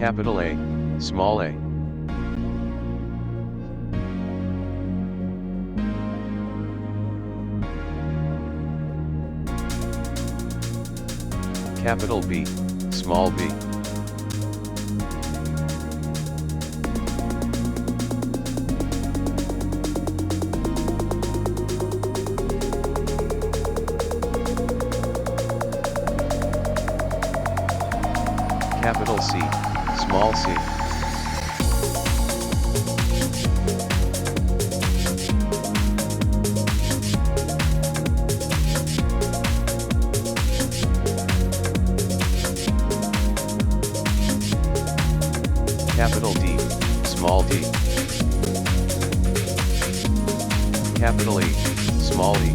Capital A, small a. Capital B, small b. Capital C, small c. Capital D, small d. Capital E, small e.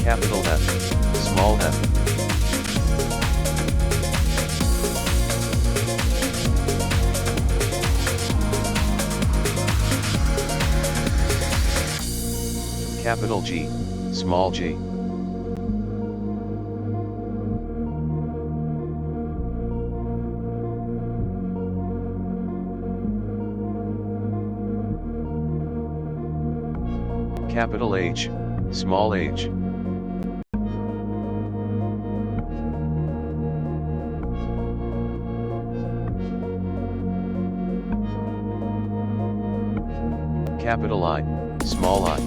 Capital F, small f. Capital G, small g. Capital H, small h. Capital I, small I.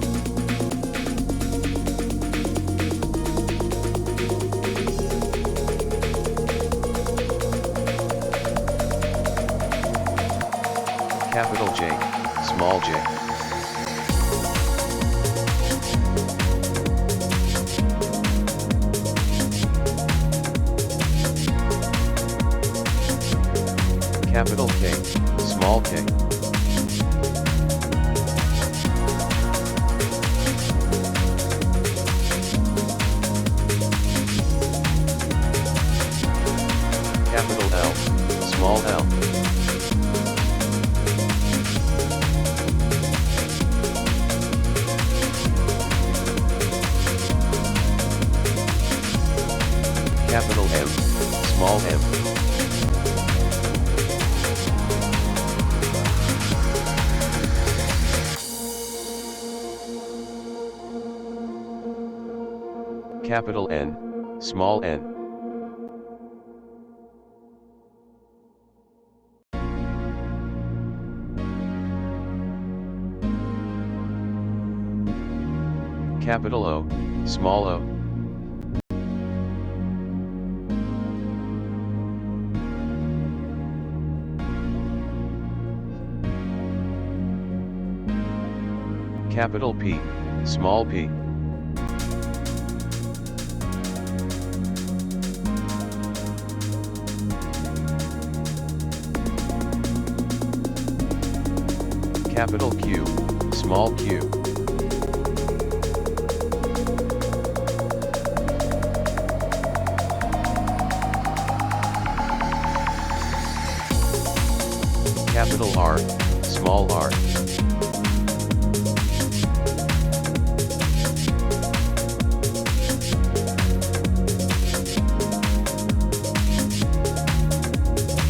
Capital J, small j. Capital K, small k. Capital L, small l. Capital M, small m. Capital N, small n. Capital O, small o. Capital P, small p. Capital Q, small q. Capital R, small r.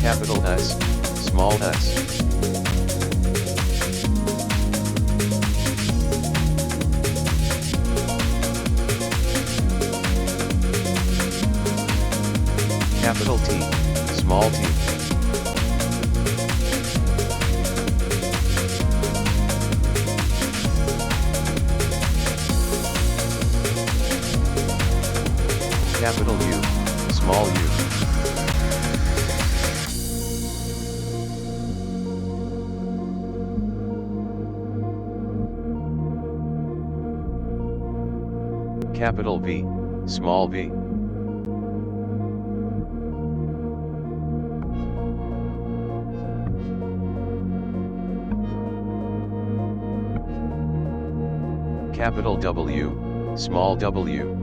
Capital S, small s. Capital T, small t. Capital U, small u. Capital V, small v. Capital W, small w.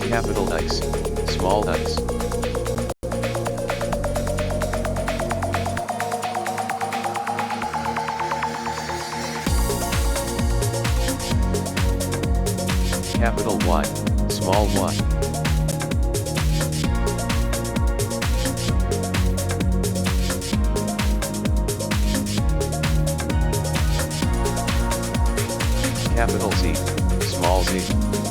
Capital X, small x. Capital Y, small y. Capital Z, small z.